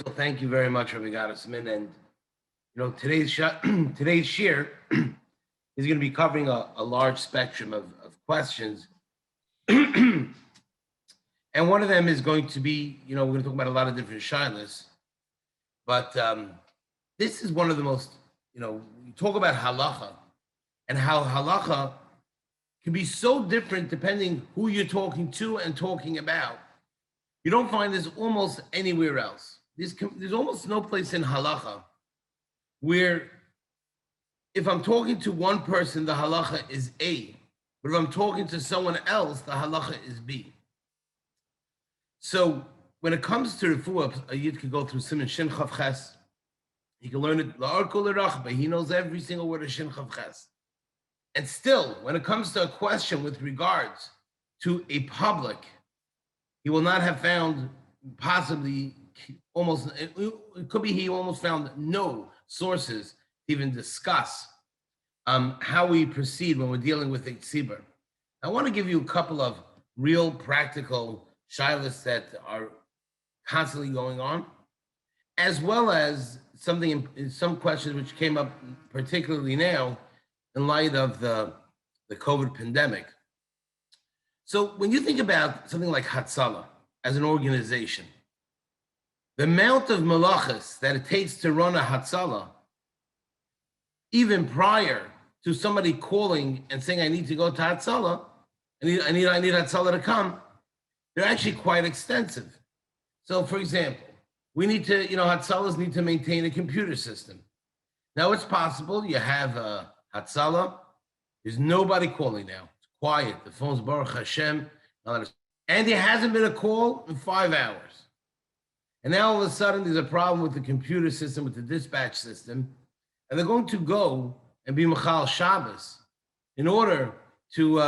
Well, thank you very much, Rabbi Gottesman. And today's today's shir is going to be covering a large spectrum of questions, and one of them is going to be, we're going to talk about a lot of different shilas, but this is one of the most, you talk about halacha and how halacha can be so different depending who you're talking to and talking about. You don't find this almost anywhere else. There's almost no place in halacha where if I'm talking to one person, the halacha is A, but if I'm talking to someone else, the halacha is B. So when it comes to refuah, a yid could go through Siman Shin Chav Ches. He can learn it la'ar kol l'rachba. He knows every single word of Shin Chav Ches. And still, when it comes to a question with regards to a public, he will not have found possibly almost, it could be he almost found no sources to even discuss how we proceed when we're dealing with a Tzibbur. I want to give you a couple of real practical shilas that are constantly going on, as well as some questions which came up particularly now in light of the COVID pandemic. So when you think about something like Hatzalah as an organization, the amount of malachas that it takes to run a Hatzalah, even prior to somebody calling and saying, I need to go to Hatzalah, I need Hatzalah to come, they're actually quite extensive. So for example, we need to, Hatzalahs need to maintain a computer system. Now it's possible you have a Hatzalah, there's nobody calling now. It's quiet. The phone's Baruch Hashem. And there hasn't been a call in 5 hours. And now all of a sudden there's a problem with the computer system, with the dispatch system. And they're going to go and be Machal Shabbos in order to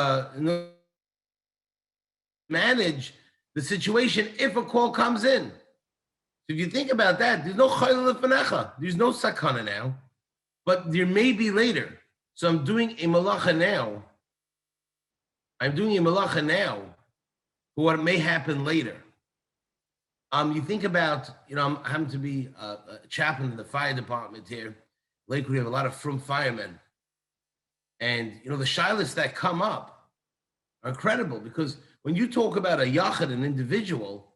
manage the situation if a call comes in. So if you think about that, there's no Chayil Lefanecha. There's no Sakana now, but there may be later. So I'm doing a malacha now. For what may happen later. You think about, I happen to be a chaplain in the fire department here. Lakewood, we have a lot of frum firemen. And, the shilas that come up are incredible because when you talk about a yachid, an individual,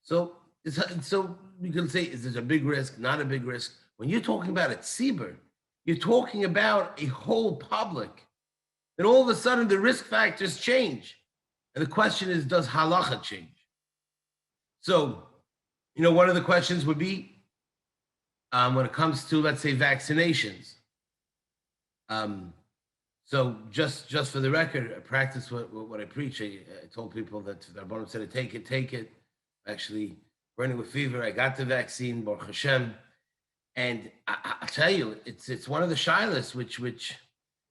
so you can say, is there a big risk, not a big risk? When you're talking about a Tzibbur, you're talking about a whole public. And all of a sudden, the risk factors change. And the question is, does halacha change? So, one of the questions would be, when it comes to, let's say, vaccinations. So just for the record, I practice what I preach. I told people that the Rabbanim said, take it. Actually, burning with fever, I got the vaccine, Baruch Hashem. And I'll tell you, it's one of the shilas which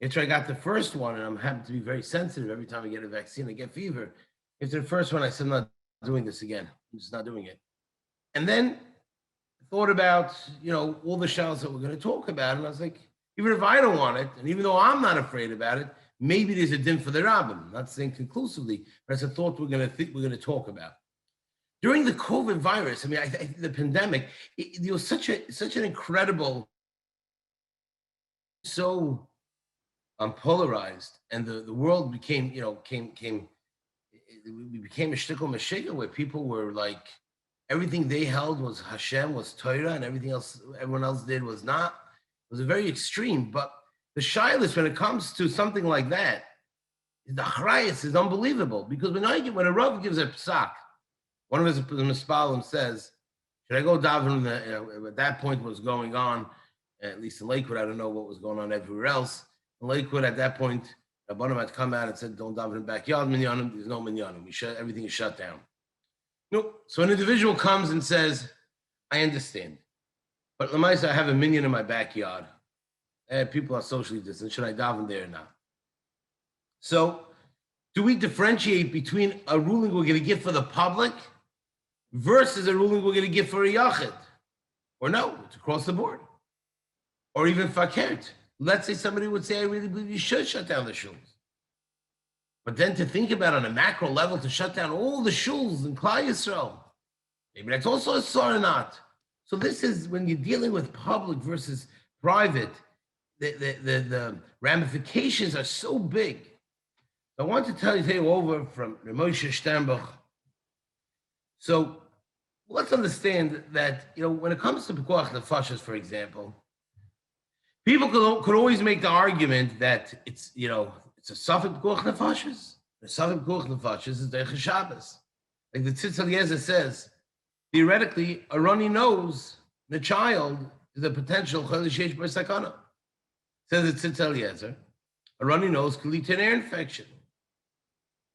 after I got the first one, and I'm happy to be very sensitive every time I get a vaccine, I get fever. After the first one, I said, I'm not doing this again. I'm just not doing it. And then I thought about, all the shilas that we're going to talk about. And I was like, even if I don't want it, and even though I'm not afraid about it, maybe there's a din for the rabbin. I'm not saying conclusively, but it's a thought we're going to talk about. During the COVID virus, I think the pandemic, it was such an incredible, so polarized, and the world became, we became a shtickle mashiga where people were like, everything they held was Hashem, was Torah, and everything else, everyone else did was not. It was a very extreme, but the shilas, when it comes to something like that, the achrayus is unbelievable, because when a Rav gives a psak, one of his mispalim says, should I go daven? At that point, what was going on, at least in Lakewood, I don't know what was going on everywhere else. In Lakewood, at that point, Rabbanim had come out and said, don't daven in the backyard, minyanim, there's no minyanim. Everything is shut down. So an individual comes and says, I understand, but Lamaisa, I have a minyan in my backyard. People are socially distant. Should I daven there or not? So do we differentiate between a ruling we're going to give for the public versus a ruling we're going to give for a yachid? Or no, it's across the board. Or even fakert. Let's say somebody would say, I really believe you should shut down the shuls. But then to think about on a macro level to shut down all the shuls in Klal Yisrael, maybe that's also a sor or not. So this is when you're dealing with public versus private, the ramifications are so big. I want to tell you over from Moshe Sternbuch. So let's understand that, when it comes to Pikuach Nefashos, for example, people could always make the argument that it's a Safek Pikuach Nefashos. The Safek Pikuach Nefashos is the Shabbos. Like the Tzitz Eliezer says, theoretically, a runny nose in a child is a potential Cholish by Sakana. Says the Tzitz Eliezer, a runny nose could lead to an ear infection.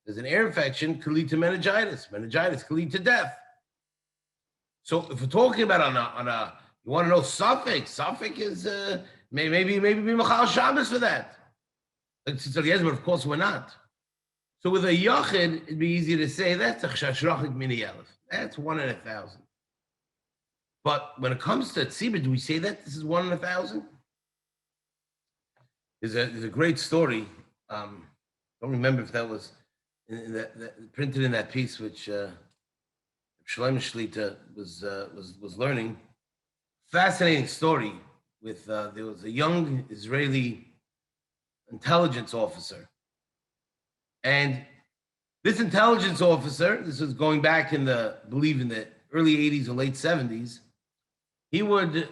There's an ear infection could lead to meningitis. Meningitis could lead to death. So if we're talking about on a you want to know Suffolk is maybe be Machal Shabbos for that. Like Tzitz Eliezer, but of course we're not. So with a Yachid, it'd be easy to say that's a Chashachik Mini Elef. That's 1 in 1,000. But when it comes to Tzibbur, do we say that this is 1 in 1,000? There's a great story. Don't remember if that was printed in that piece, which Shalom Shlita was learning. Fascinating story with there was a young Israeli intelligence officer, and this intelligence officer, this was going back in the early 80s or late 70s, he would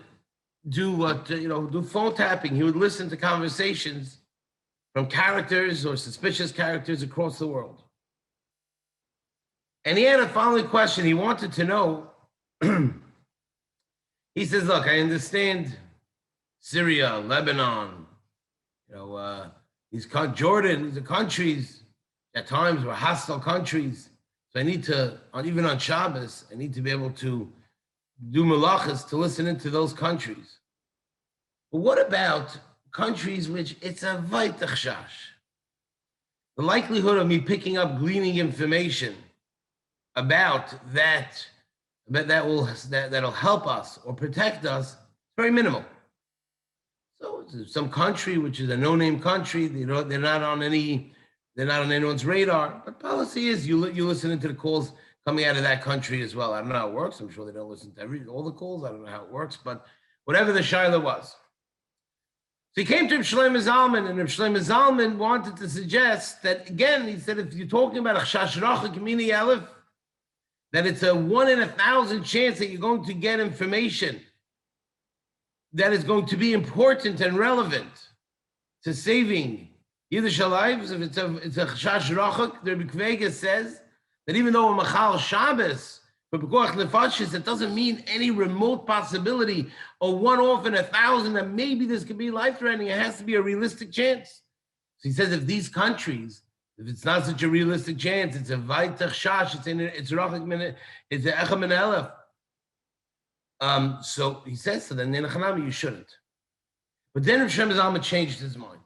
do phone tapping. He would listen to conversations from characters or suspicious characters across the world. And he had a following question. He wanted to know, he says, look, I understand Syria, Lebanon, Jordan, these are countries at times were hostile countries. So I need to, even on Shabbos, I need to be able to do malachas to listen into those countries. But what about countries which it's a vaitachshash? The likelihood of me picking up, gleaning information about that'll help us or protect us is very minimal. So some country which is a no-name country, they're not on anyone's radar. But policy is you listen into the calls coming out of that country as well. I don't know how it works. I'm sure they don't listen to all the calls. I don't know how it works, but whatever the shaila was. So he came to Reb Shlomo Zalman, and Reb Shlomo Zalman wanted to suggest that, again, he said, if you're talking about a chashachik mini elef, that it's a 1 in 1,000 chance that you're going to get information that is going to be important and relevant to saving Yiddish lives. If it's a chashachik, the Rebbe Kvega says that even though a Machal Shabbos, for Pikuach Nefashos, it doesn't mean any remote possibility or 1 off in 1,000 that maybe this could be life-threatening. It has to be a realistic chance. So he says if these countries, if it's not such a realistic chance, it's a Vaitach Shash, it's Rachik Min, it's a Echa Min Elef. So he says, so then Nenachanami, you shouldn't. But then Reb Shlomo Zalman changed his mind.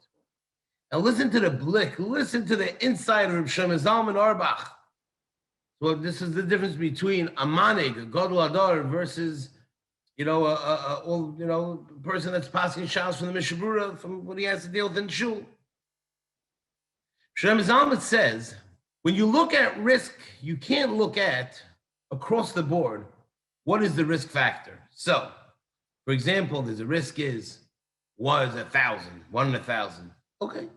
Now listen to the blick, listen to the inside of Reb Shlomo Zalman Auerbach. So this is the difference between a manig, a gadol adar, versus, a person that's passing shouts from the Mishabura, from what he has to deal with in shul. Shlomo Zalman says, when you look at risk, you can't look at across the board what is the risk factor. So, for example, there's a risk is 1 in 1,000. Okay,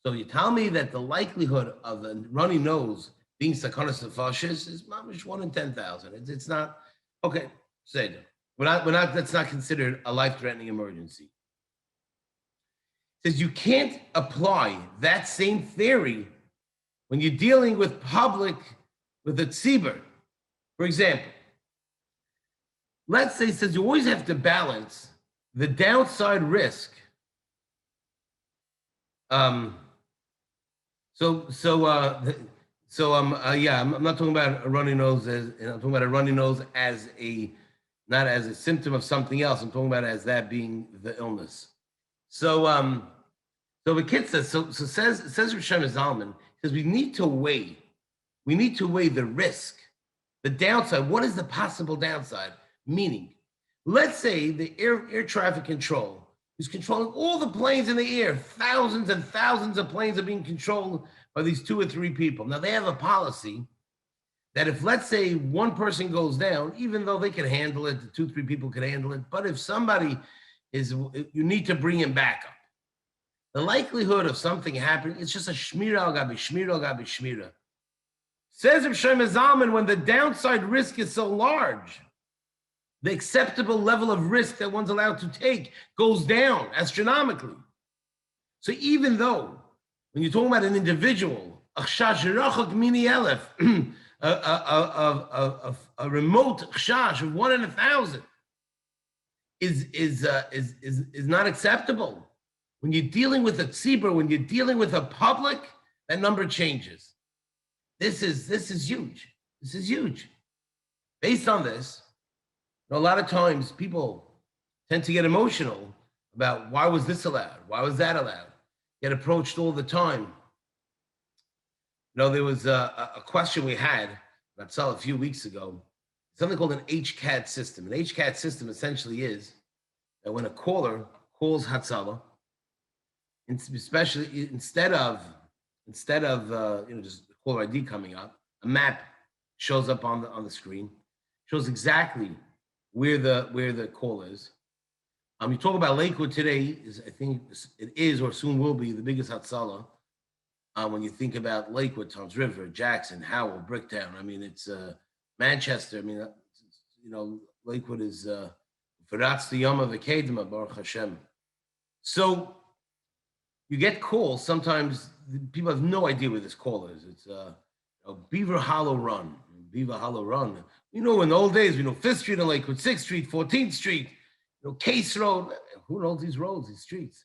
so you tell me that the likelihood of a runny nose being Sakana Nefashos is mamish 1 in 10,000. It's not okay. Say that. We're not. That's not considered a life-threatening emergency. It says you can't apply that same theory when you're dealing with public with a Tzibbur. For example, let's say it says you always have to balance the downside risk. I'm not talking about a runny nose I'm talking about a runny nose as not as a symptom of something else. I'm talking about it as that being the illness. So the kid says, says Reb Shlomo Zalman, says we need to weigh the risk, the downside. What is the possible downside? Meaning, let's say the air traffic control is controlling all the planes in the air. Thousands and thousands of planes are being controlled by these 2 or 3 people. Now they have a policy that if, let's say, one person goes down, even though they can handle it, the 2-3 people can handle it, but if somebody you need to bring him back up. The likelihood of something happening, it's just a shmira al gabi shmira al gabi shmira. Says Reb Shlomo Zalman, when the downside risk is so large, the acceptable level of risk that one's allowed to take goes down astronomically. So even though, when you're talking about an individual, a remote chash of 1 in 1,000 is not acceptable. When you're dealing with a tzibbur, when you're dealing with a public, that number changes. This is huge. This is huge. Based on this, a lot of times people tend to get emotional about why was this allowed? Why was that allowed? Get approached all the time. There was a question we had about a few weeks ago, something called an HCAT system. An HCAT system essentially is that when a caller calls Hatzalah, especially instead of just caller ID coming up, a map shows up on the screen, shows exactly where the call is. You talk about Lakewood today, I think it is or soon will be the biggest Hatzalah. When you think about Lakewood, Toms River, Jackson, Howell, Bricktown, I mean, it's Manchester. I mean, Lakewood is Firatz the Yom of the Kedema, Baruch Hashem. So you get calls. Sometimes people have no idea where this call is. It's Beaver Hollow Run. Beaver Hollow Run. In the old days, 5th Street in Lakewood, 6th Street, 14th Street, Case Road. Who knows these roads, these streets?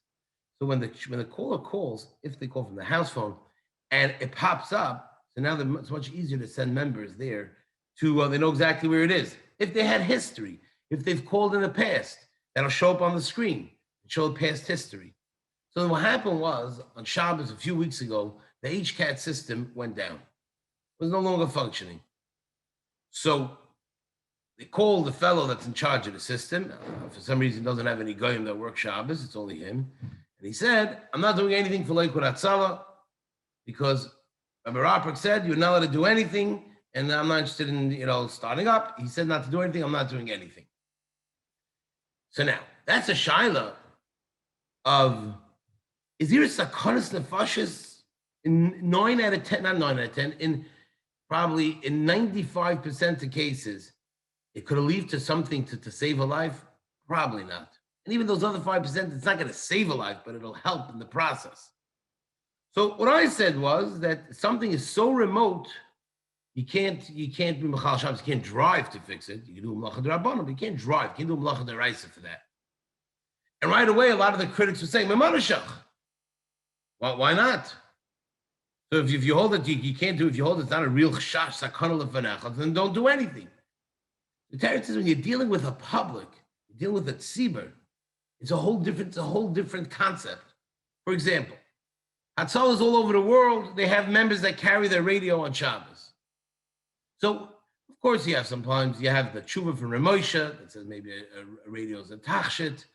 So when the caller calls, if they call from the house phone, and it pops up, so now it's much easier to send members there to they know exactly where it is. If they had history, if they've called in the past, that'll show up on the screen and show past history. So what happened was on Shabbos a few weeks ago, the HCAT system went down. It was no longer functioning. So they called the fellow that's in charge of the system. For some reason, doesn't have any goyim that work Shabbos. It's only him. And he said, I'm not doing anything for Lakewood Hatzalah because Rabbi Rotberg said you're not allowed to do anything, and I'm not interested in starting up. He said not to do anything. I'm not doing anything. So now that's a shaila of, is there a Sakanas Nefashis in 9 out of 10, not 9 out of 10, in probably in 95% of cases, it could lead to something to save a life? Probably not. And even those other 5%, it's not going to save a life, but it'll help in the process. So what I said was that something is so remote, you can't be Machal Shabbos, you can't drive to fix it. You can do Melacha D'Rabbanan, but you can't drive. You can't do Melacha D'Oraisa for that. And right away, a lot of the critics were saying, Memanashach. Well, why not? So if you hold it, you can't do it. If you hold it, it's not a real chash, sakana lefanecha, then don't do anything. The Torah says when you're dealing with a public, you're dealing with a tzibbur, it's a whole different concept. For example, Hatzalah all over the world. They have members that carry their radio on Shabbos. So, of course, you have sometimes you have the tshuva from Moshe that says maybe a radio is a tachshit,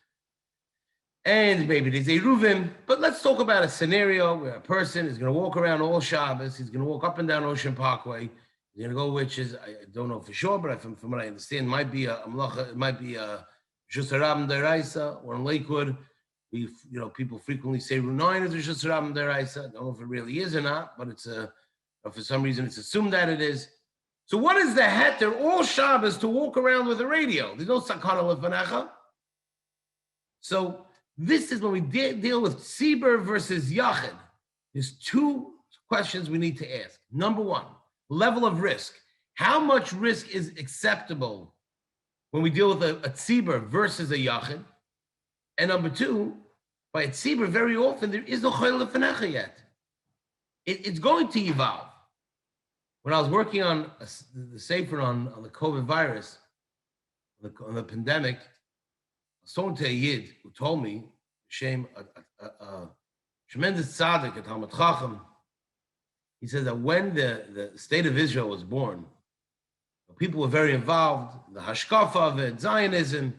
and maybe there's a ruvim. But let's talk about a scenario where a person is going to walk around all Shabbos. He's going to walk up and down Ocean Parkway. He's going to go, which is I don't know for sure, but from what I understand, it might be a HaRav D'Oraisa, or in Lakewood, people frequently say Route 9 is a HaRav D'Oraisa. I don't know if it really is or not, but for some reason it's assumed that it is. So what is the heter all Shabbos to walk around with a radio? There's no sakana lefanecha. So this is when we deal with Tzibbur versus Yachid. There's two questions we need to ask. Number one, level of risk. How much risk is acceptable when we deal with a Tzibbur versus a Yachid? And number two, by a Tzibbur, very often there is no Chayil Lefanecha yet. It's going to evolve. When I was working on the Sefer on the COVID virus, on the pandemic, I was talking to a Yid who told me, shame, a tremendous tzaddik at Talmud Chacham. He said that when the state of Israel was born, people were very involved, the hashkafa of it, Zionism.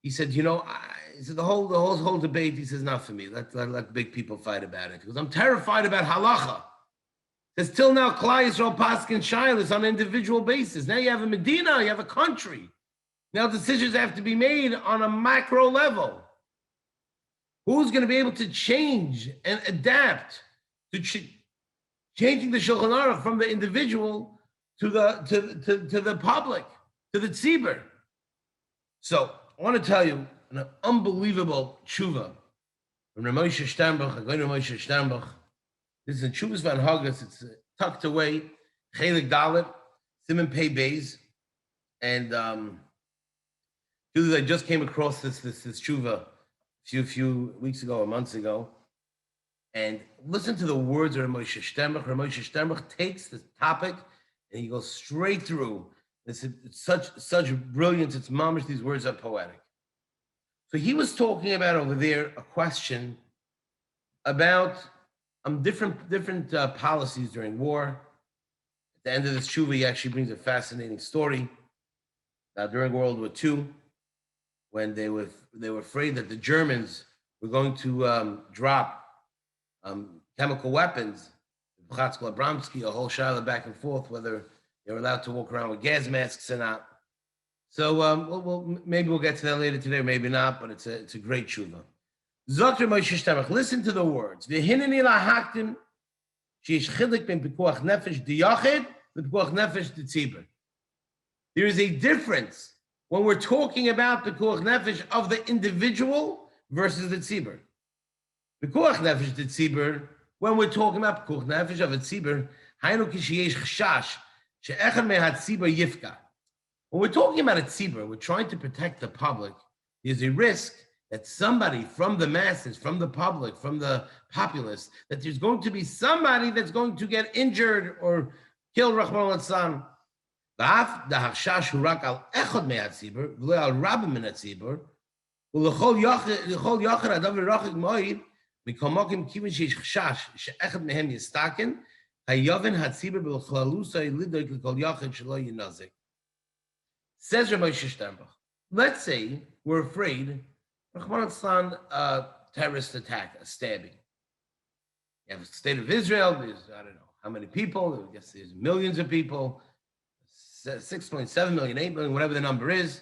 He said, he said the whole debate, he says, not for me. Let big people fight about it. Because I'm terrified about halacha. Says till now, Klal Yisrael Paskin Shilas on an individual basis. Now you have a Medina, you have a country. Now decisions have to be made on a macro level. Who's going to be able to change and adapt to changing the Shulchan Aruch from the individual to the public, to the Tzibbur? So I want to tell you an unbelievable tshuva from Moshe Sternbuch. I'm going to Moshe Sternbuch. This is in Tshuvas Van Hagas. It's tucked away, Chelik Dalet, Simon Pei Beis, and I just came across this tshuva a few weeks ago or months ago, and listen to the words of Moshe Sternbuch. Moshe Sternbuch takes this topic and he goes straight through. It's such brilliance. It's mamish. These words are poetic. So he was talking about over there a question about different policies during war. At the end of this tshuva, he actually brings a fascinating story. During World War II, when they were afraid that the Germans were going to drop chemical weapons, Bchatzkel Abramsky, a whole shayla back and forth, whether they were allowed to walk around with gas masks or not. So maybe we'll get to that later today, maybe not, but it's a great tshuva. Zokter Moshe Sternbuch, listen to the words. V'hineni lahaktim sheyesh chilek ben pikuach nefesh diyachid v'pikuach nefesh d'tzibbur. There is a difference when we're talking about pikuach nefesh of the individual versus the tzibbur. Pikuach nefesh d'tzibbur, when we're talking about pikuach nefesh of a tzibbur, haynu kisheyesh chashash she'echad mehat tzibbur yifka. When we're talking about a tzibbur, we're trying to protect the public. There's a risk that somebody from the masses, from the public, from the populace, that there's going to be somebody that's going to get injured or killed, Rahman al-San. V'af da'hachshash hu rak al echad me'at tzibur, v'lo al rabim min tzibur, u'lechol yachar adav v'rachik mo'id, mikol mokim kivin sheish chashash, she'echad mehem yistaken, hayoven hatzibur b'l'chlalusay lidoik l'kol yachar shelo yinazik. Says Rabbi Sternbuch, let's say we're afraid Rahman al-San, terrorist attack, a stabbing. You have the state of Israel, there's, I don't know how many people, I guess there's millions of people, 6.7 million, 8 million, whatever the number is.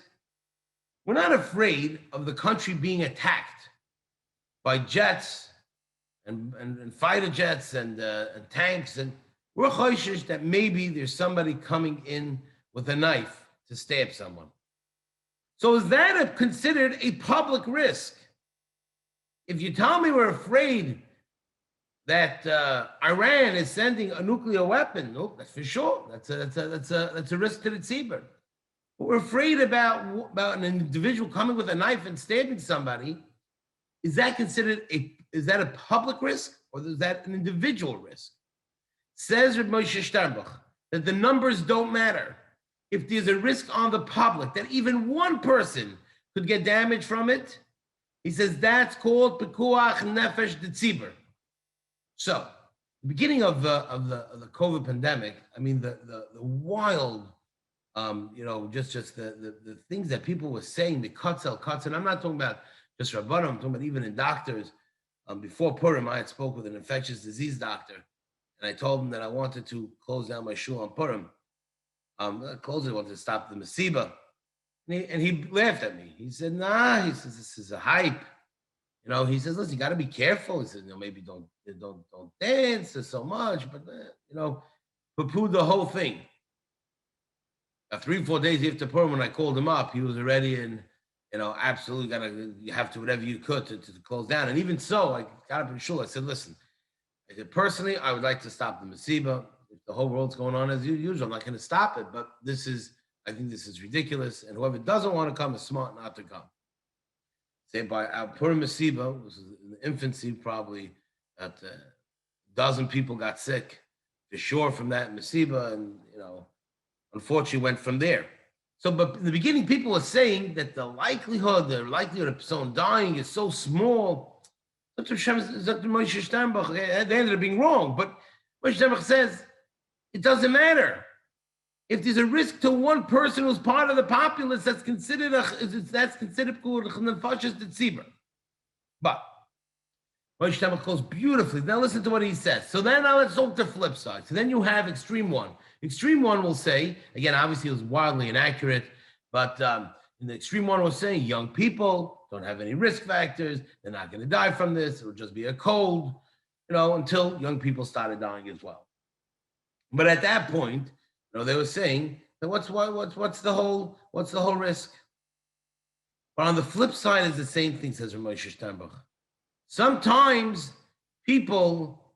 We're not afraid of the country being attacked by jets and fighter jets and tanks, and we're choishish that maybe there's somebody coming in with a knife to stab someone. So is that considered a public risk? If you tell me we're afraid that Iran is sending a nuclear weapon, no, that's for sure. That's a risk to the Tzibbur. But we're afraid about an individual coming with a knife and stabbing somebody. Is that considered a public risk, or is that an individual risk? Says Reb Moshe Sternbuch that the numbers don't matter. If there's a risk on the public that even one person could get damage from it, he says that's called Pikuach Nefesh Tzibbur. So, the beginning of the COVID pandemic, I mean the wild, just the things that people were saying, the cuts, and I'm not talking about just Rabbanim, I'm talking about even in doctors. Before Purim, I had spoke with an infectious disease doctor, and I told him that I wanted to close down my shul on Purim. Close it, wanted to stop the Masiba. And he laughed at me. He said, nah, he says, this is a hype. He says, listen, you got to be careful. He said, maybe don't dance so much, but, poo-poo the whole thing. 3-4 days after Purim, when I called him up, he was already in, absolutely you have to whatever you could to close down. And even so, I got up in shul. I said, listen, personally, I would like to stop the Masiba. If the whole world's going on as usual, I'm not going to stop it, but I think this is ridiculous, and whoever doesn't want to come is smart not to come. Say by our Purim Masiba, which was in the infancy, probably a dozen people got sick for sure from that Masiba, and unfortunately went from there. So, but in the beginning, people were saying that the likelihood of someone dying is so small. Dr. Moshe Sternbuch, they ended up being wrong, but Moshe Sternbuch says, it doesn't matter. If there's a risk to one person who's part of the populace, that's considered nefashis Tzibbur. But Moshe Shtemach goes beautifully. Now listen to what he says. So then now let's look at the flip side. So then you have extreme one. Extreme one will say, again, obviously it was wildly inaccurate, but in the extreme one was saying young people don't have any risk factors. They're not going to die from this. It'll just be a cold, until young people started dying as well. But at that point, they were saying that what's the whole risk? But on the flip side is the same thing, says Moshe Steinbach. Sometimes people,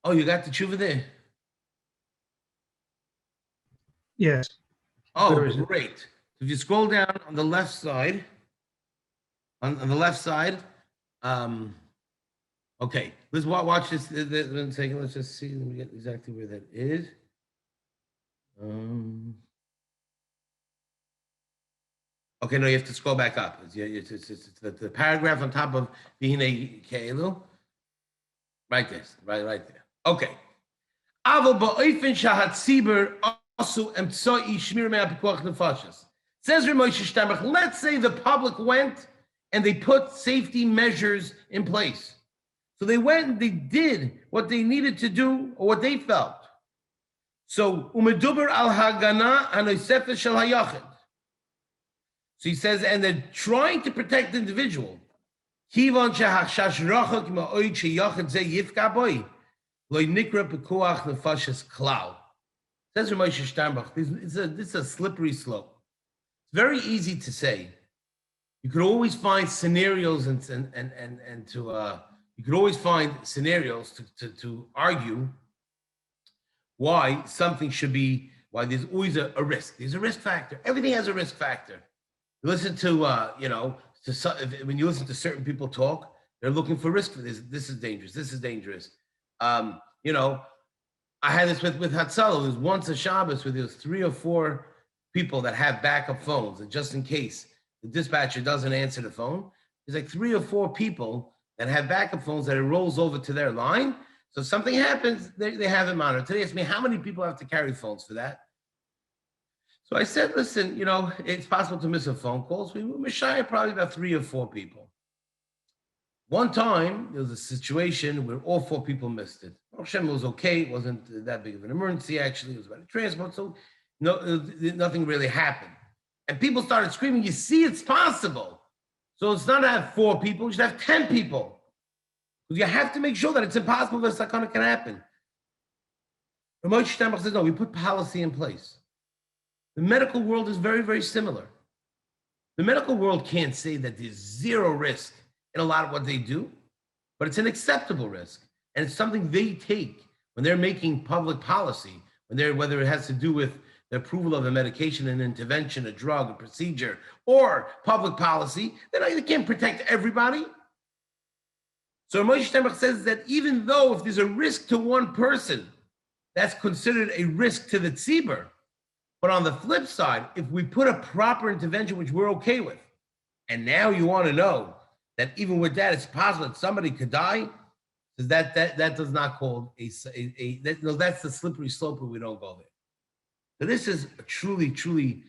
you got the tshuva there? Yes. Oh, great. If you scroll down on the left side, on the left side, okay, let's watch this. One second, let's just see. Let me get exactly where that is. Okay, no, you have to scroll back up. It's the paragraph on top of Vihine Ke'elu. Right there, right there. Okay. Aval ba'ofen shahat Tzibbur asu emtsai shmir me'al Pikuach nefashos. Says Moshe Steinbach, let's say the public went and they put safety measures in place. So they went and they did what they needed to do or what they felt. So umeduber al hagana hanosefes shel hayachid. So he says, and they're trying to protect the individual. Kivan shehachshash rachok ma'oid sheyachid ze yifka boy lo nikra pikuach nefashos klal. Says Moshe Steinbach, this is a slippery slope. It's very easy to say. You could always find scenarios and to you could always find scenarios to argue why something should be, why there's always a risk. There's a risk factor. Everything has a risk factor. You listen to when you listen to certain people talk, they're looking for risk for this. This is dangerous. This is dangerous. I had this with Hatzalah. There was once a Shabbos where there was 3 or 4 people that have backup phones, and just in case the dispatcher doesn't answer the phone, there's like 3 or 4 people that have backup phones that it rolls over to their line. So if something happens, they have it monitored. Today, asked me how many people have to carry phones for that. So I said, listen, it's possible to miss a phone call. So we were shy probably about 3 or 4 people. One time, there was a situation where all 4 people missed it. Hashem was okay. It wasn't that big of an emergency, actually. It was about a transport. So nothing really happened. And people started screaming, you see, it's possible. So it's not to have 4 people, you should have 10 people. Because you have to make sure that it's impossible that a sakana can happen. Moshe Steinbach says, no, we put policy in place. The medical world is very, very similar. The medical world can't say that there's 0 risk in a lot of what they do, but it's an acceptable risk. And it's something they take when they're making public policy, whether it has to do with the approval of a medication, an intervention, a drug, a procedure, or public policy. They can't protect everybody. So Moshe Steinbach says that even though if there's a risk to one person, that's considered a risk to the Tzibbur. But on the flip side, if we put a proper intervention, which we're okay with, and now you want to know that even with that, it's possible that somebody could die, so that does not call that's the slippery slope where we don't go there. So this is a truly, truly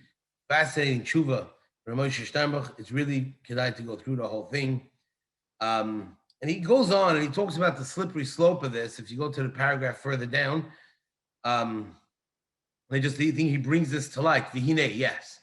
fascinating tshuva from Moshe Steinbach. It's really kedai to go through the whole thing. And he goes on and he talks about the slippery slope of this. If you go to the paragraph further down, I just think he brings this to light. Vihine, yes.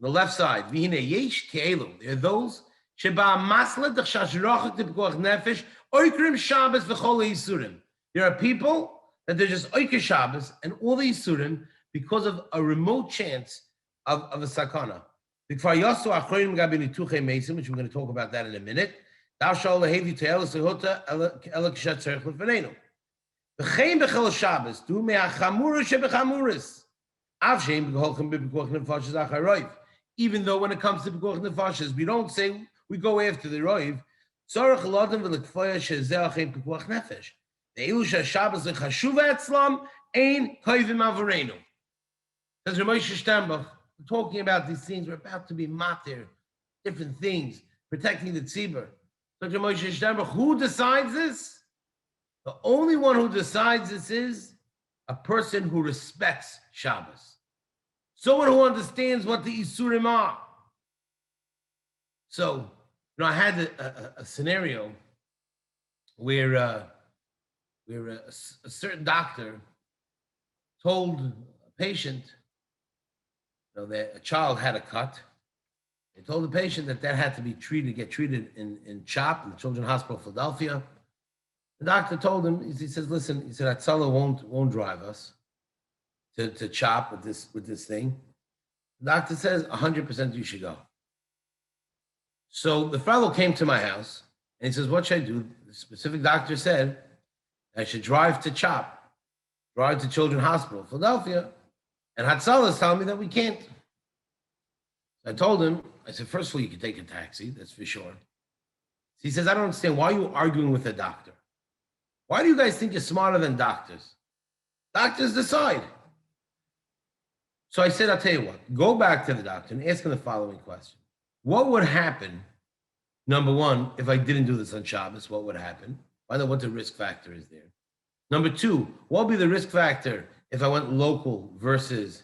The left side, Vihine, yesh ke'elu. There are those sheba masla d'chshash rochak Pikuach Nefesh oikrim Shabbos v'chol yisurim. There are people that they're just oikr Shabbos and all the yisurim because of a remote chance of a sakana. Which we're going to talk about that in a minute. Thou shalt lehevi te'el sehuta ela kshat tzarich lefanenu. V'chein b'chol Shabbos du me'achamurus shebechamuris. Even though when it comes to Pikuach Nefashos, we don't say we go after the Roiv. The Elusha Shabbos Chashuva Etzlam Ein Koivim Avarenu. Says Moshe Steinbach, we're talking about these things, we're about to be matir, different things, protecting the Tzibbur. So Moshe Steinbach, who decides this? The only one who decides this is a person who respects Shabbos. Someone who understands what the Isurim are. So, I had a scenario where a certain doctor told a patient, that a child had a cut. They told the patient that had to be get treated in CHOP, in the Children's Hospital of Philadelphia. The doctor told him, he says, listen, he said, Atzala won't drive us to CHOP with this thing. The doctor says, 100% you should go. So the fellow came to my house and he says, what should I do? The specific doctor said, I should drive to CHOP, drive to Children's Hospital, Philadelphia, and Hatzalah is telling me that we can't. So I told him, I said, first of all, you can take a taxi, that's for sure. He says, I don't understand, why are you arguing with a doctor? Why do you guys think you're smarter than doctors? Doctors decide. So I said, I'll tell you what, go back to the doctor and ask him the following question. What would happen, number one, if I didn't do this on Shabbos, what would happen? Find out what the risk factor is there. Number two, what would be the risk factor if I went local versus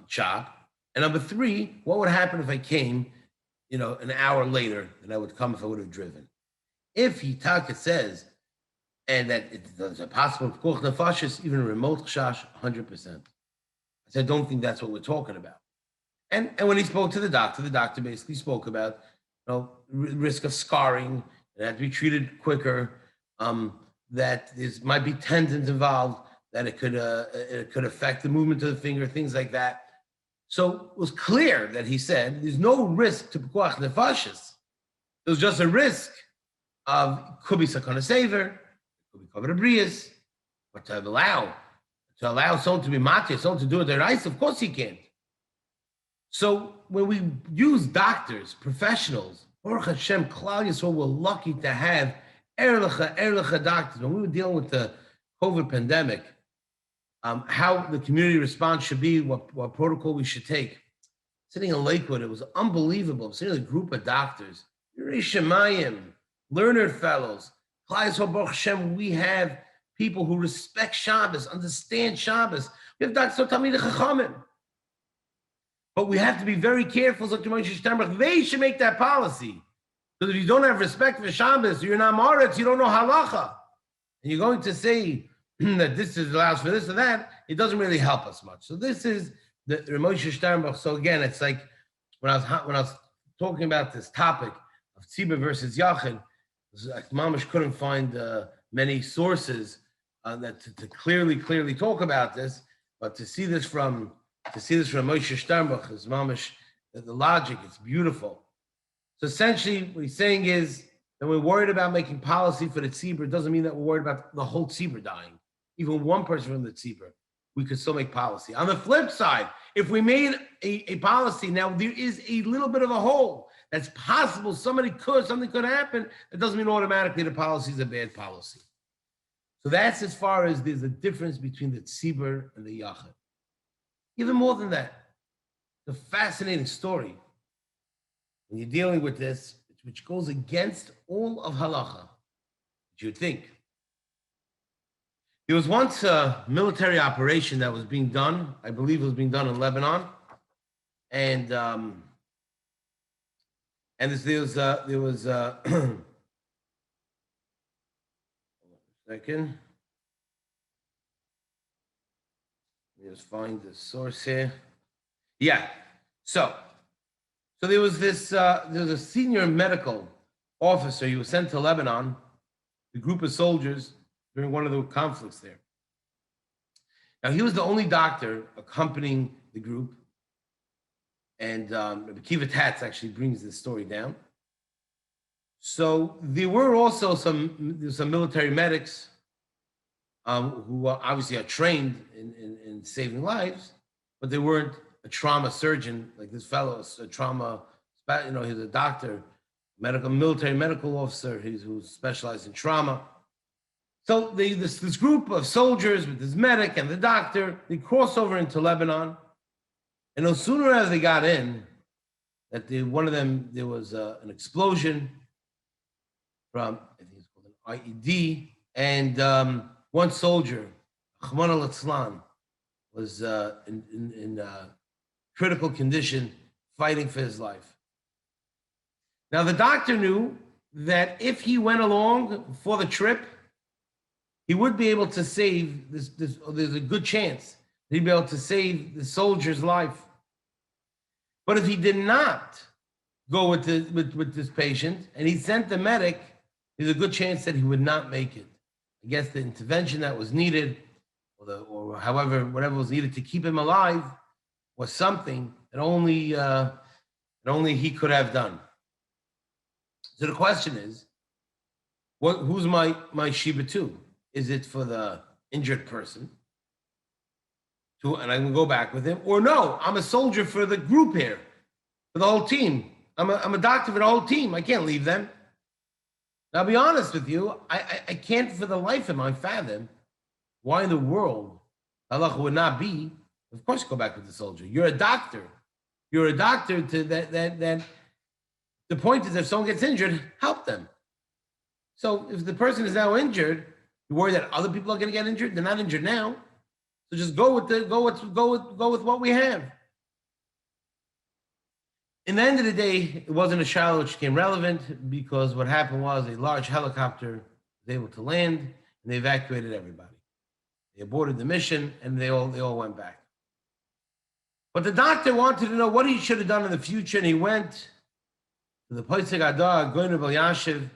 CHOP? And number three, what would happen if I came, an hour later than I would come if I would have driven? If Hitaka says, and that it's a possible Pikuach Nefesh, even a remote chash, 100%. I said, I don't think that's what we're talking about. And when he spoke to the doctor basically spoke about, risk of scarring, it had to be treated quicker, that there might be tendons involved, that it could affect the movement of the finger, things like that. So it was clear that he said there's no risk to Pikuach Nefesh. There's just a risk of could be Sakana saver, could be covered abrius, but to allow someone to be matya, someone to do it their rights, of course he can't. So when we use doctors, professionals, Baruch Hashem, Klal Yisrael, we're lucky to have erlecha doctors. When we were dealing with the COVID pandemic, how the community response should be, what protocol we should take. Sitting in Lakewood, it was unbelievable. Sitting in a group of doctors, Shemayim, learned fellows, Klal Yisrael, Baruch Hashem, we have people who respect Shabbos, understand Shabbos. We have doctors who tell me the Chachamim. But we have to be very careful. They should make that policy. Because if you don't have respect for Shabbos, you're not Maritz, you don't know halacha. And you're going to say that this allows for this or that, it doesn't really help us much. So this is the Moshe Sternbach. So again, it's like when I was talking about this topic of Tzibbur versus Yachid, Mamish couldn't find many sources that to clearly talk about this, but to see this from Moshe Sternbach is Mamish, the logic, it's beautiful. So essentially what he's saying is that we're worried about making policy for the Tzibbur. It doesn't mean that we're worried about the whole Tzibbur dying. Even one person from the Tzibbur, we could still make policy. On the flip side, if we made a policy, now there is a little bit of a hole. That's possible. Something could happen. It doesn't mean automatically the policy is a bad policy. So that's as far as there's a difference between the Tzibbur and the Yachid. Even more than that, the fascinating story when you're dealing with this, which goes against all of halacha, which you'd think. There was once a military operation that was being done. I believe it was being done in Lebanon, and there was second. Let me just find the source here. Yeah, so there was this. There was a senior medical officer. He was sent to Lebanon, a group of soldiers during one of the conflicts there. Now he was the only doctor accompanying the group, and Kiva Tatz actually brings this story down. So there were also some military medics who obviously are trained in saving lives, but they weren't a trauma surgeon like this fellow. A trauma, he's a doctor, military medical officer who specialized in trauma. So this group of soldiers with this medic and the doctor, they cross over into Lebanon, and no sooner as they got in, that one of them, there was an explosion from, I think it's called an IED, and one soldier, Ahmad al-Atzlan, was in critical condition, fighting for his life. Now the doctor knew that if he went along for the trip, he would be able to save this. There's a good chance that he'd be able to save the soldier's life. But if he did not go with this patient and he sent the medic, there's a good chance that he would not make it. I guess the intervention that was needed, or however, whatever was needed to keep him alive, was something that only he could have done. So the question is, who's my Shiva to? Is it for the injured person? And I can go back with him, or no, I'm a soldier for the group here, for the whole team. I'm a doctor for the whole team. I can't leave them. Now, I'll be honest with you, I can't for the life of my fathom why in the world Allah would not be. Of course, go back with the soldier. You're a doctor. You're a doctor to that. The point is, if someone gets injured, help them. So if the person is now injured, you worry that other people are going to get injured. They're not injured now, so just go with what we have. In the end of the day, it wasn't a Shiloh which became relevant because what happened was a large helicopter was able to land and they evacuated everybody. They aborted the mission and they all went back. But the doctor wanted to know what he should have done in the future, and he went to the Pikuach Adar, going to Yashiv,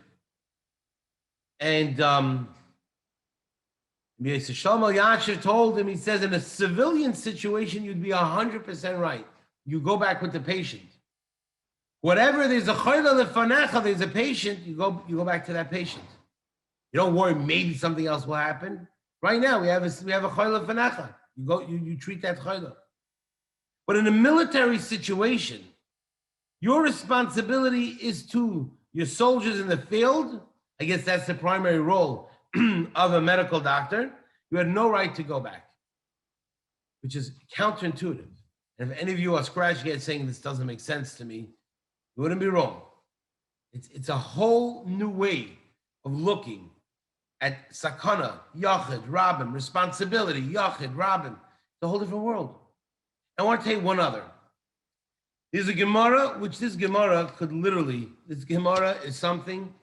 and Shlomo Yashiv told him, he says, in a civilian situation, you'd be 100% right. You go back with the patient. Whatever there's a chayla lefanecha, there's a patient, you go back to that patient. You don't worry, maybe something else will happen. Right now, we have a chayla lefanecha. You treat that chayla. But in a military situation, your responsibility is to your soldiers in the field. I guess that's the primary role of a medical doctor. You had no right to go back, which is counterintuitive. And if any of you are scratching your head saying this doesn't make sense to me, you wouldn't be wrong. It's a whole new way of looking at Sakana, Yachid, Rabim, responsibility, Yachid, Rabim. It's a whole different world. I want to tell you one other. There's a Gemara, which this Gemara is something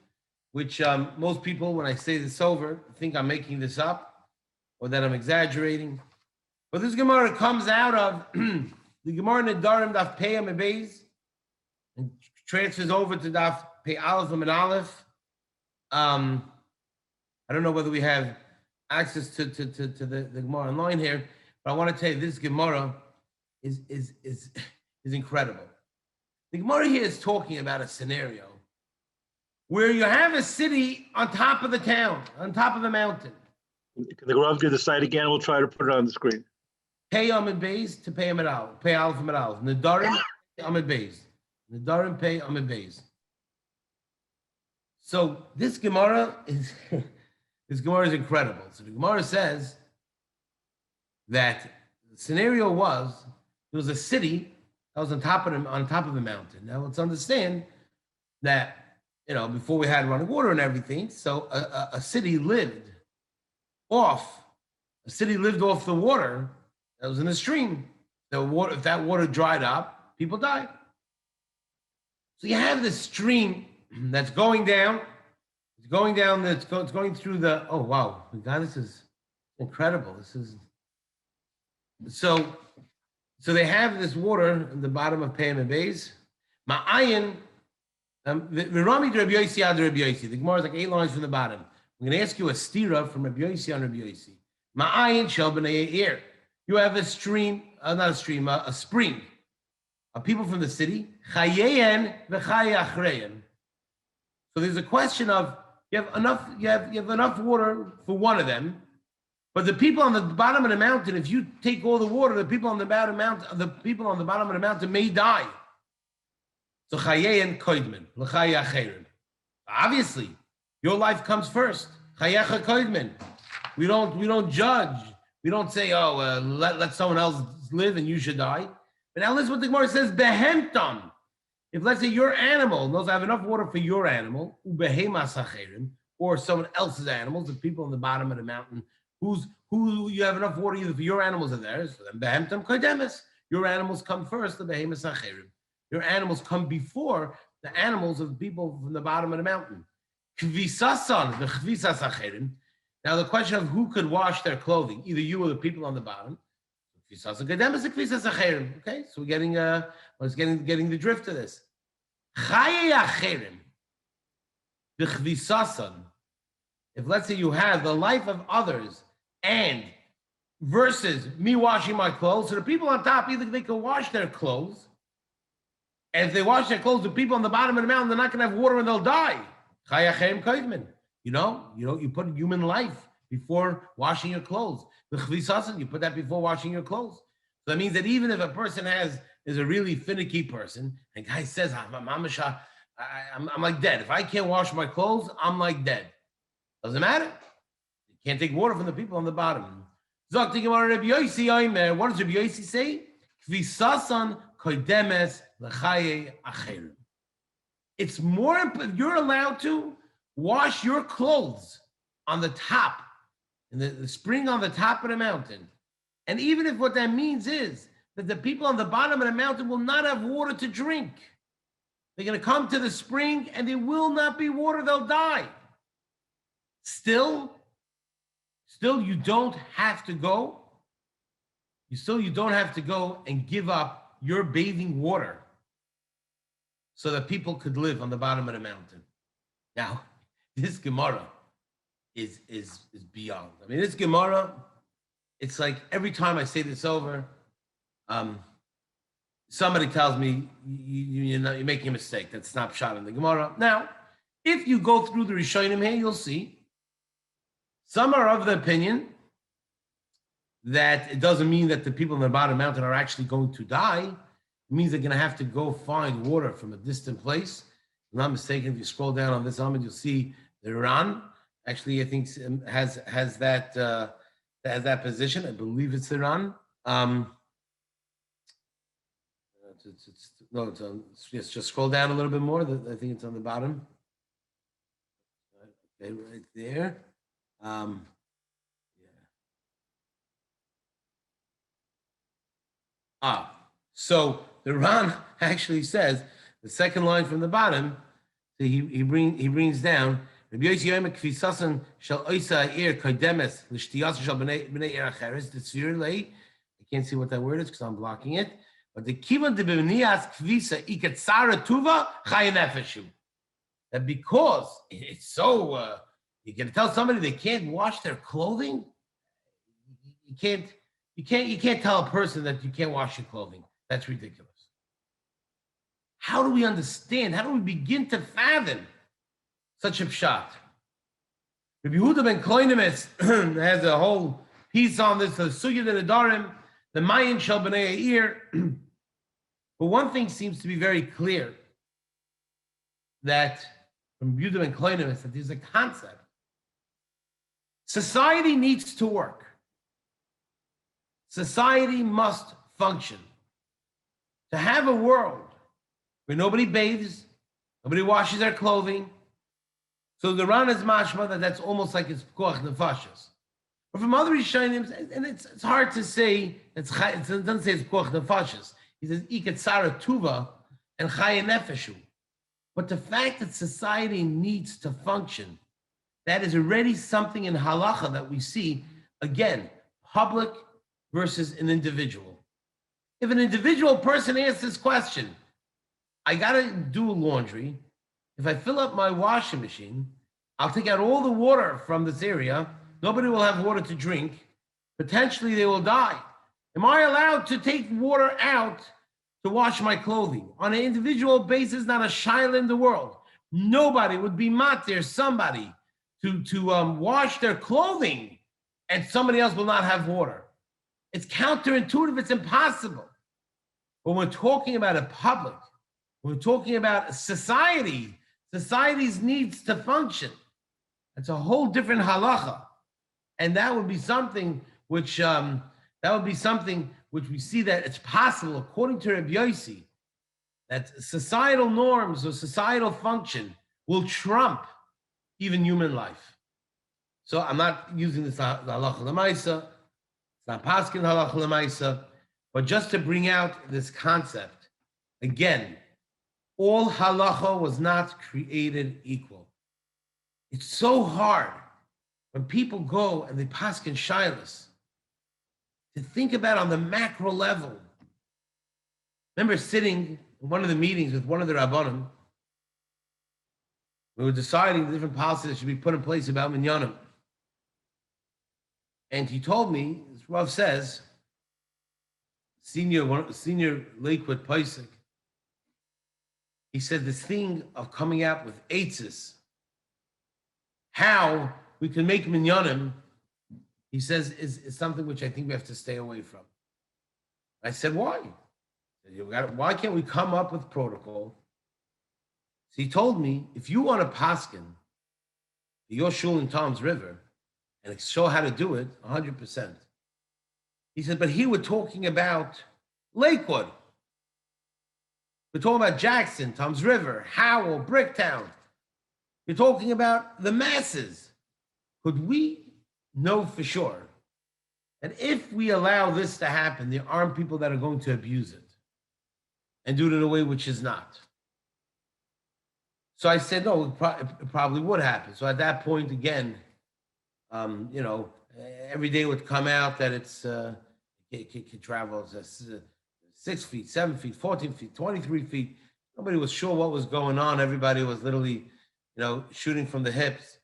which most people, when I say this over, think I'm making this up or that I'm exaggerating. But this Gemara comes out of the Gemara Nedarim Daf Pei Amud Beis and transfers over to Daf Pei Aleph Amud Aleph. I don't know whether we have access to the Gemara online here, but I want to tell you this Gemara is incredible. The Gemara here is talking about a scenario where you have a city on top of the town, on top of a mountain. Can the HaRav give the site again? We'll try to put it on the screen. Pei Amud Beis to Pei Amud Aleph, Pei Aleph Amud Aleph. Nedarim Amud Beis. Nedarim Pei Amud Beis. So this Gemara is incredible. So the Gemara says that the scenario was there was a city that was on top of a mountain. Now let's understand that before we had running water and everything, so a city lived off the water that was in the stream. If that water dried up, people died. So you have this stream that's going down. It's going through the. Oh wow, God, this is incredible. So they have this water in the bottom of Pei Amud Beis. Ma'ayin, the Gemara is like 8 lines from the bottom. I'm going to ask you a stira from Rabbi Yossi on Rabbi Yossi. Ma'ayin shel b'nei Yair. You have a stream, a spring of people from the city. Chayein v'chay achrein. So there's a question of you have enough water for one of them. But the people on the bottom of the mountain, if you take all the water, the people on the bottom of the mountain may die. So chayein koidmen, l'chay acherim. Obviously, your life comes first. Chayecha koidmen. We don't judge. We don't say, let someone else live and you should die. But now listen what the Gemara says, behemtam. If let's say your animal knows I have enough water for your animal, ubehemas acherim, or someone else's animals, the people on the bottom of the mountain, who you have enough water either for your animals or theirs, so then behemtam kodemes. Your animals come first, the behemas acherim. Your animals come before the animals of the people from the bottom of the mountain. Kvisasan, the kvisas acherim. Now the question of who could wash their clothing, either you or the people on the bottom. Okay, so we're getting getting the drift of this. If let's say you have the life of others and versus me washing my clothes, so the people on top either they can wash their clothes, and if they wash their clothes, the people on the bottom of the mountain, they're not going to have water and they'll die. You put human life before washing your clothes. You put that before washing your clothes. So that means that even if a person is a really finicky person, and guy says, I'm like dead. If I can't wash my clothes, I'm like dead. Doesn't matter. You can't take water from the people on the bottom. What does Rabbi Yossi say? It's more important. You're allowed to wash your clothes on the top, in the spring on the top of the mountain. And even if what that means is that the people on the bottom of the mountain will not have water to drink. They're going to come to the spring and there will not be water. They'll die. Still you don't have to go. You don't have to go and give up your bathing water so that people could live on the bottom of the mountain. Now, this Gemara is beyond. I mean, this Gemara, it's like every time I say this over, somebody tells me you're making a mistake. That's not shot in the Gemara. Now, if you go through the Rishonim here, you'll see some are of the opinion that it doesn't mean that the people in the bottom mountain are actually going to die. It means they're going to have to go find water from a distant place. If I'm not mistaken, if you scroll down on this element, you'll see the Ran. Actually, I think has that position. I believe it's the Ran. Just scroll down a little bit more. I think it's on the bottom. Okay, right there. So the Ran actually says the second line from the bottom. So he brings down. I can't see what that word is because I'm blocking it. But the kivan de b'nias kvisa ikatzara tuva chayanefeshu. That because it's so, you're going to tell somebody they can't wash their clothing. You can't tell a person that you can't wash your clothing. That's ridiculous. How do we understand? How do we begin to fathom such a pshat? Rabbi Yehuda ben Kloinemis has a whole piece on this. The Sugya de Nedarim, the Mayin Shel B'nei Eir. But one thing seems to be very clear that from Yehuda ben Kloinemis that there's a concept. Society needs to work. Society must function. To have a world where nobody bathes, nobody washes their clothing. So the Ran is mashma that's almost like it's Pikuach Nefashos. But from other Rishonim, and it's hard to say, it doesn't say it's Pikuach Nefashos. He says Ikatzara Tuva and Chaya Nefeshu. But the fact that society needs to function, that is already something in halacha that we see, again, public versus an individual. If an individual person asks this question, I got to do laundry. If I fill up my washing machine, I'll take out all the water from this area. Nobody will have water to drink. Potentially, they will die. Am I allowed to take water out to wash my clothing? On an individual basis, not a shaila in the world. Nobody would be matir somebody to wash their clothing and somebody else will not have water. It's counterintuitive. It's impossible. But when we're talking about a public, when we're talking about a society, society's needs to function. It's a whole different halacha. And that would be something which we see that it's possible, according to Rabbi Yossi, that societal norms or societal function will trump even human life. So I'm not using this halacha l'maisa, it's not paskin halacha l'maisa, but just to bring out this concept, again, all halacha was not created equal. It's so hard when people go and they paskin shilas to think about on the macro level. Remember sitting in one of the meetings with one of the rabbanim. We were deciding the different policies that should be put in place about minyanim. And he told me, as Rav says, senior Lakewood Paisik, he said this thing of coming out with eitzes, how we can make minyanim, he says, is something which I think we have to stay away from. I said, why? Why can't we come up with protocol? So he told me, if you want to paskin your shul in Tom's River and show how to do it, 100%. He said, but here we're talking about Lakewood. We're talking about Jackson, Tom's River, Howell, Bricktown. We're talking about the masses. Could we know for sure that if we allow this to happen, there aren't people that are going to abuse it and do it in a way which is not? So I said, no, it probably would happen. So at that point, again, every day would come out that it could travel 6 feet, 7 feet, 14 feet, 23 feet. Nobody was sure what was going on. Everybody was literally, shooting from the hips.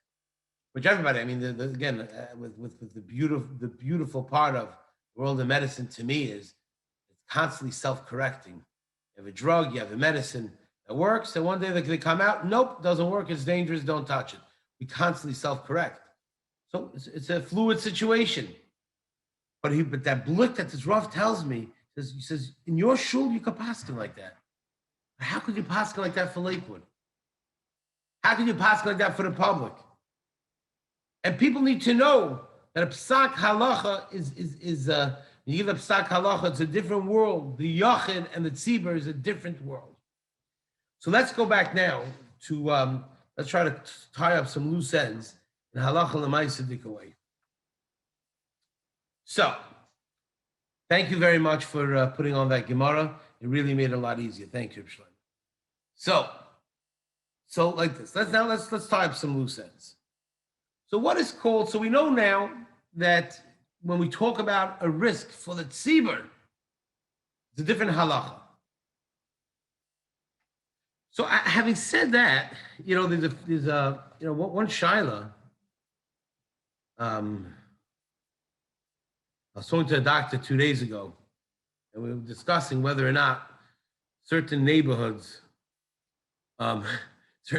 Which everybody, I mean, with the beautiful part of the world of medicine to me is it's constantly self-correcting. You have a drug, you have a medicine that works, and one day they come out, nope, doesn't work, it's dangerous, don't touch it. We constantly self-correct. So it's a fluid situation. But that blick that this Rav tells me, he says, in your shul, you could paskin like that. How could you paskin like that for Lakewood? How could you paskin like that for the public? And people need to know that a psak halacha is you give a psak halacha, it's a different world. The yachid and the tzibbur is a different world. So let's go back now to let's try to tie up some loose ends in halacha l'maisa dikaway. So, thank you very much for putting on that Gemara. It really made it a lot easier. Thank you, Shlomo. So like this. Let's tie up some loose ends. So what is called? So we know now that when we talk about a risk for the tzibbur, it's a different halacha. So having said that, there's one shaila. I was talking to a doctor 2 days ago, and we were discussing whether or not certain neighborhoods, from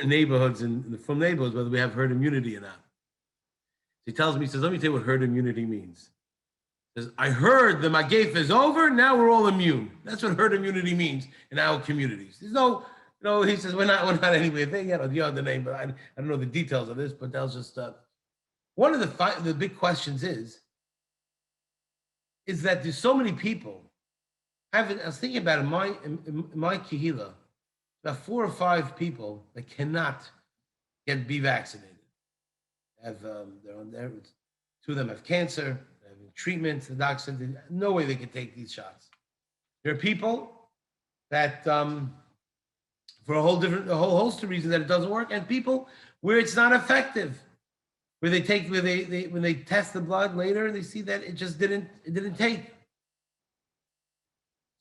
neighborhoods, whether we have herd immunity or not. So he tells me, he says, let me tell you what herd immunity means. He says, I heard the Magef is over, now we're all immune. That's what herd immunity means in our communities. There's no, he says, we're not anyway. You know the name, but I don't know the details of this, but that was just, one of the big questions is that there's so many people. I was thinking about in my kehila, about 4 or 5 people that cannot be vaccinated. They're on there. 2 of them have cancer, they're having treatment. The doc said no way they can take these shots. There are people that for a whole host of reasons that it doesn't work, and people where it's not effective. Where they when they test the blood later, they see that it just didn't take.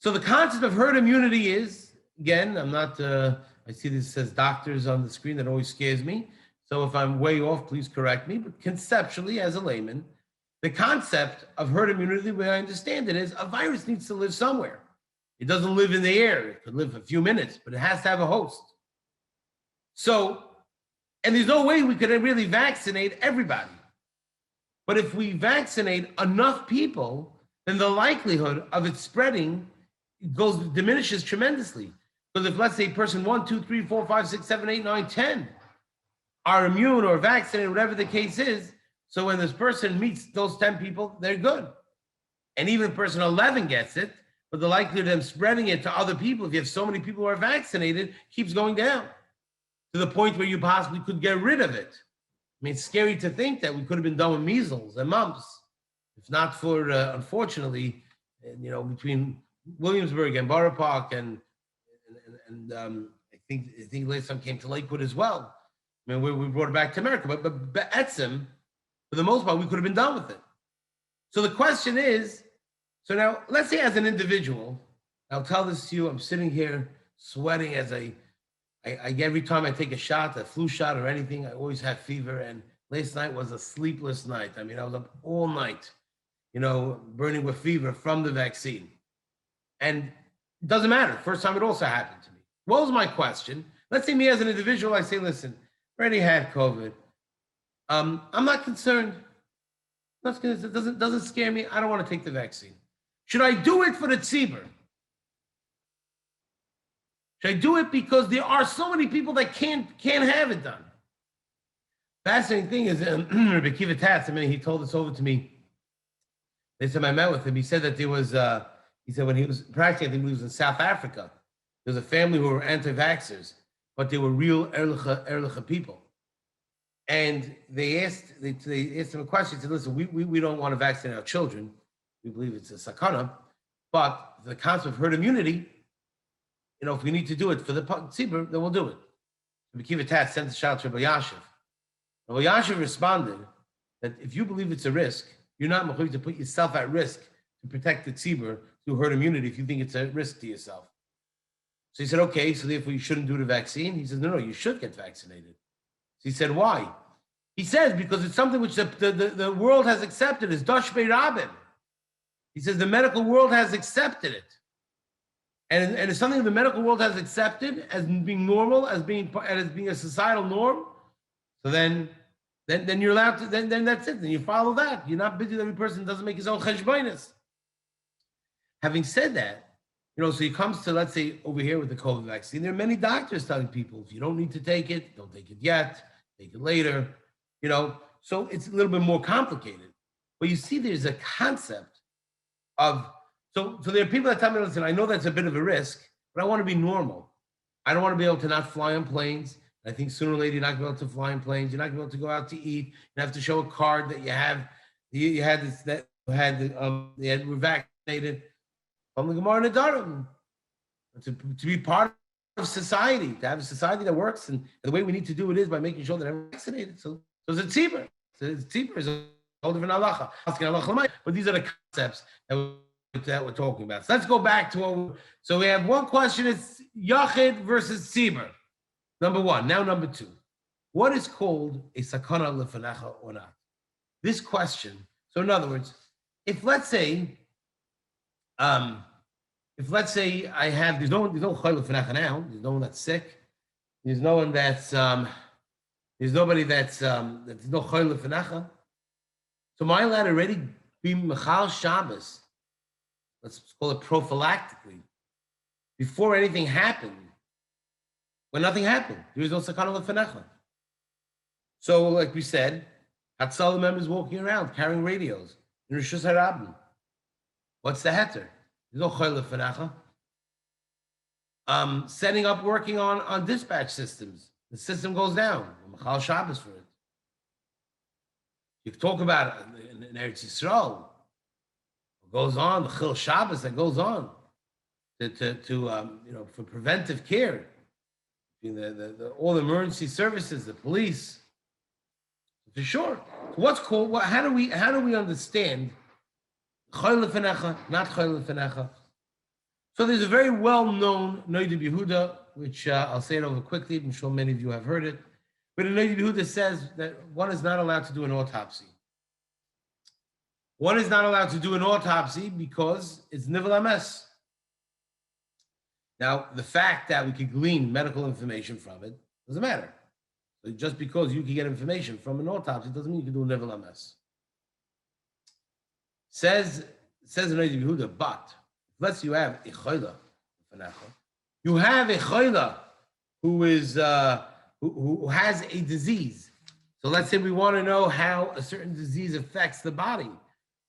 So the concept of herd immunity is, again, I'm not, I see this says doctors on the screen, that always scares me. So if I'm way off, please correct me. But conceptually, as a layman, the concept of herd immunity, the way I understand it, is a virus needs to live somewhere. It doesn't live in the air. It could live a few minutes, but it has to have a host. So, and there's no way we could really vaccinate everybody. But if we vaccinate enough people, then the likelihood of it spreading diminishes tremendously. Because if, let's say, person 1, 2, 3, 4, 5, 6, 7, 8, 9, 10 are immune or vaccinated, whatever the case is, so when this person meets those 10 people, they're good. And even if person 11 gets it, but the likelihood of them spreading it to other people, if you have so many people who are vaccinated, keeps going down to the point where you possibly could get rid of it. I mean, it's scary to think that we could have been done with measles and mumps, if not for, unfortunately, between Williamsburg and Borough Park and I I think last time came to Lakewood as well. I mean, we brought it back to America, but Etzim, for the most part, we could have been done with it. So the question is, so now let's say as an individual, I'll tell this to you, I'm sitting here sweating as I every time I take a shot, a flu shot or anything, I always have fever. And last night was a sleepless night. I mean, I was up all night, burning with fever from the vaccine. And it doesn't matter. First time it also happened to me. What was my question? Let's say me as an individual, I say, listen, I already had COVID. I'm not concerned. It doesn't scare me. I don't want to take the vaccine. Should I do it for the Tzibbur? Should I do it because there are so many people that can't have it done? Fascinating thing is, Rabbi Kiva Tatz, I mean, he told this over to me. This time I met with him. He said that there was, he said when he was practicing, I think he was in South Africa, there was a family who were anti-vaxxers, but they were real Erlicha people. And they asked him a question. He said, listen, we don't want to vaccinate our children. We believe it's a Sakana, but the concept of herd immunity, if we need to do it for the Tzibbur, then we'll do it. Rabbi Kiva Tatz sent a shout to Rabbi Yashiv. Rabbi Yashiv responded that if you believe it's a risk, you're not going to put yourself at risk to protect the Tzibbur through herd immunity if you think it's a risk to yourself. So he said, okay, so therefore you shouldn't do the vaccine. He said, no, you should get vaccinated. So he said, why? He says, because it's something which the world has accepted as Dosh Rabin. He says the medical world has accepted it. And it's something the medical world has accepted as being normal, as being a societal norm. So then you're allowed to, then that's it. Then you follow that. You're not busy that every person doesn't make his own cheshbonos. Having said that, so he comes to, let's say, over here with the COVID vaccine, there are many doctors telling people, if you don't need to take it, don't take it yet, take it later, So it's a little bit more complicated. But you see, there's a concept of, so there are people that tell me, listen, I know that's a bit of a risk, but I want to be normal. I don't want to be able to not fly on planes. I think sooner or later, you're not going to be able to fly on planes. You're not going to be able to go out to eat. You have to show a card that were vaccinated. From the Gemara Nedarim, to be part of society, to have a society that works, and the way we need to do it is by making sure that everyone's vaccinated. So it's a Tzibbur. Tzibbur is a whole different halacha. But these are the concepts that we're talking about. So let's go back to so we have one question. It's Yachid versus Tzibbur. Number one. Now number two. What is called a Sakana lefanecha or not? This question. So in other words, if let's say I have, there's no chayil lefanecha now. There's no one that's sick. There's no one that's there's nobody there's no chayil lefanecha. So am I allowed to already be mechal Shabbos? Let's call it prophylactically, before anything happened. When nothing happened, there was no sakana lefanecha. So, like we said, Hatzalah members walking around carrying radios in Rishus HaRabim. What's the heter? There's no chayil lefanecha. Setting up, working on dispatch systems. The system goes down. Mechal Shabbos for it. You talk about it in Eretz Yisrael. It goes on the Chil Shabbos that goes on to for preventive care. All the emergency services, the police, for sure. What's called? How do we understand chayil lefanecha, not chayil lefanecha? So there's a very well-known Noida Yehuda, which I'll say it over quickly. I'm sure many of you have heard it. But the Noida Yehuda says that one is not allowed to do an autopsy. One is not allowed to do an autopsy because it's nivel ames. Now, the fact that we could glean medical information from it doesn't matter. So just because you can get information from an autopsy doesn't mean you can do a nivel ames. Says the Noida Yehuda, but let's you have a chayla, you have a chayla who is who has a disease. So let's say we want to know how a certain disease affects the body.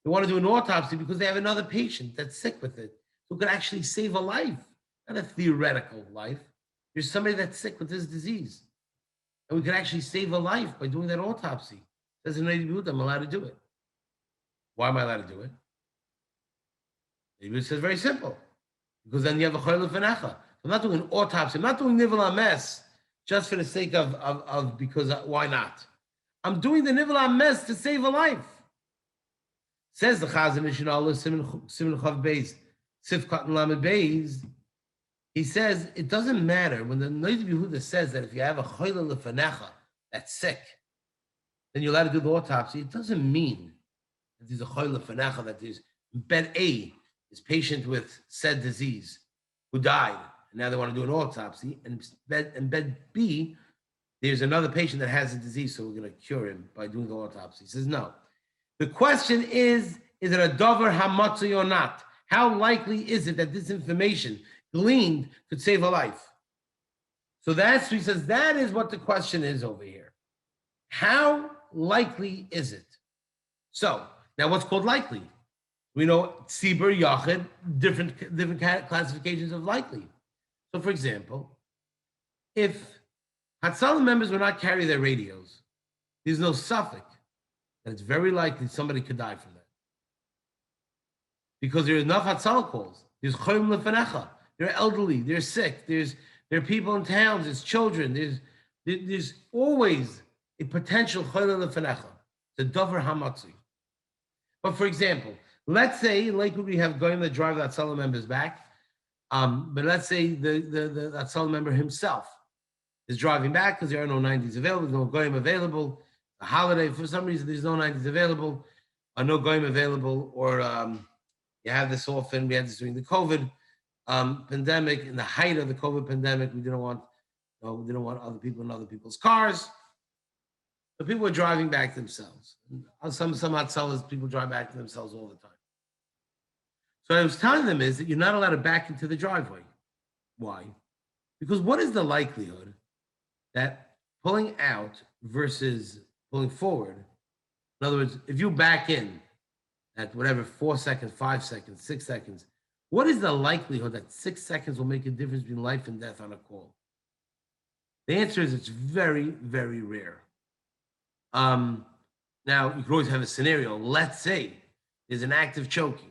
They want to do an autopsy because they have another patient that's sick with it who could actually save a life, not a theoretical life. There's somebody that's sick with this disease, and we could actually save a life by doing that autopsy. Says in Yehuda, I'm allowed to do it. Why am I allowed to do it? Yehuda says very simple, because then you have a chayil lefanecha. I'm not doing an autopsy. I'm not doing nivel ames just for the sake of because why not? I'm doing the nivel ames to save a life. Says the Chazon Ish Allah Siman Chav Beis Sifkat and Lamed Beis. He says it doesn't matter when the Noid Yehuda says that if you have a choyle lefanecha that's sick, then you're allowed to do the autopsy. It doesn't mean that there's a choyle lefanecha that there's bed A is patient with said disease who died, and now they want to do an autopsy, and bed B there's another patient that has a disease, so we're going to cure him by doing the autopsy. He says no. The question is it a dover hamatzui or not? How likely is it that this information gleaned could save a life? So that's, he says, that is what the question is over here. How likely is it? So now what's called likely? We know Tzibbur, Yachid, different classifications of likely. So for example, if Hatzalah members will not carry their radios, there's no suffix that it's very likely somebody could die from that. Because there are enough Hatzalah calls. There's Choyim Lefanecha. They're elderly, they're sick, there are people in towns, there's children, there's always a potential Choyim Lefanecha. It's a Dover Hamatzui. But for example, let's say, like we have going to drive the Hatzalah members back, but let's say the Hatzalah member himself is driving back because there are no 90s available, no goyim available, a holiday, for some reason there's no 90s available, or no goyim available, or you have this often, we had this during the COVID pandemic, in the height of the COVID pandemic, we didn't want other people in other people's cars. So people were driving back themselves. Some Hatzalas, people drive back to themselves all the time. So what I was telling them is that you're not allowed to back into the driveway. Why? Because what is the likelihood that pulling out versus pulling forward, in other words, if you back in at whatever, 4 seconds, 5 seconds, 6 seconds, what is the likelihood that 6 seconds will make a difference between life and death on a call? The answer is it's very, very rare. Now, you could always have a scenario. Let's say there's an active choking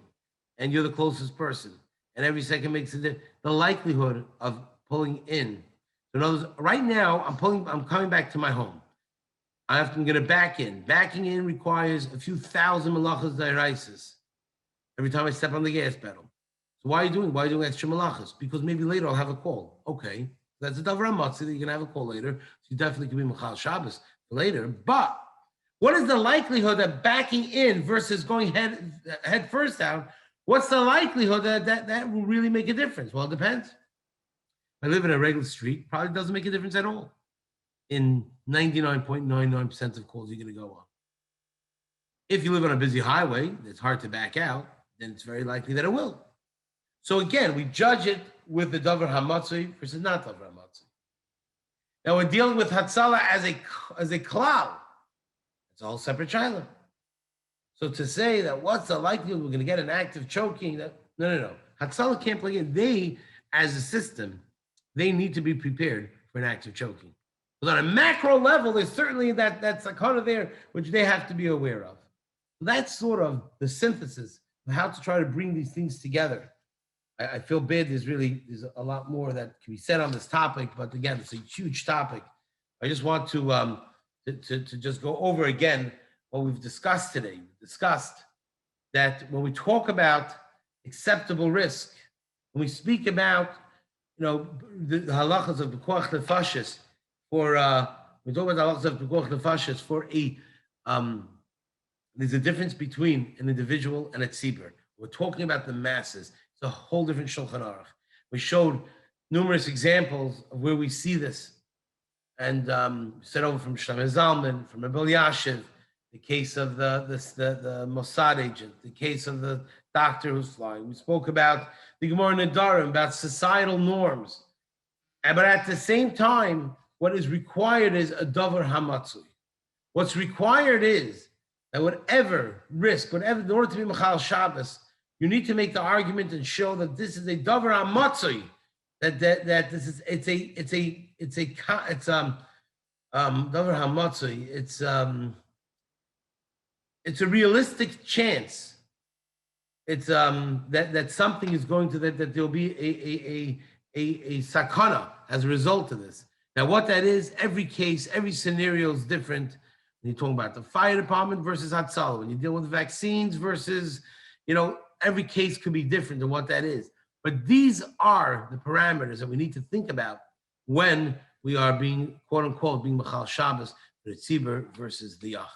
and you're the closest person and every second makes a difference. The likelihood of pulling in. So in other words, right now, I'm coming back to my home. I'm going to back in. Backing in requires a few thousand malachas d'oraisis every time I step on the gas pedal. So why are you doing extra malachas? Because maybe later I'll have a call. Okay, that's a davar hamatzi that you're going to have a call later. So you definitely can be mechal Shabbos later. But what is the likelihood that backing in versus going head first out? What's the likelihood that will really make a difference? Well, it depends. I live in a regular street, probably doesn't make a difference at all. In 99.99% of calls you're going to go on. If you live on a busy highway, it's hard to back out, then it's very likely that it will. So again, we judge it with the davar hamatzui versus not davar hamatzui. Now we're dealing with Hatzalah as a klal. It's a whole separate shaila. So to say that what's the likelihood we're going to get an active choking, no. Hatzalah can't play in. They, as a system, they need to be prepared for an active choking. But on a macro level, there's certainly that sakana there, which they have to be aware of. That's sort of the synthesis of how to try to bring these things together. I feel bad. There's a lot more that can be said on this topic, but again, it's a huge topic. I just want to just go over again what we've discussed today. We discussed that when we talk about acceptable risk, when we speak about the halachas of Pikuach Nefesh, for we talk about the halachas of Pikuach Nefesh for there's a difference between an individual and a Tzibbur. We're talking about the masses. It's a whole different Shulchan Aruch. We showed numerous examples of where we see this. And said over from Shlomo Zalman, from Rebbe Yashiv, the case of the Mossad agent, the case of the doctor who's flying. We spoke about the Gemara Nedarim, about societal norms. But at the same time, what is required is a davar hamatzui. What's required is that whatever risk, in order to be mechal Shabbos, you need to make the argument and show that this is a davar hamatzui, that this is davar hamatzui. It's a realistic chance. It's that something is going to that there'll be a sakana as a result of this. Now, what that is, every case, every scenario is different. When you're talking about the fire department versus Hatzalah, when you're dealing with vaccines versus, every case could be different than what that is. But these are the parameters that we need to think about when we are being, quote unquote, being Machal Shabbos, the Tzibbur versus the Yach.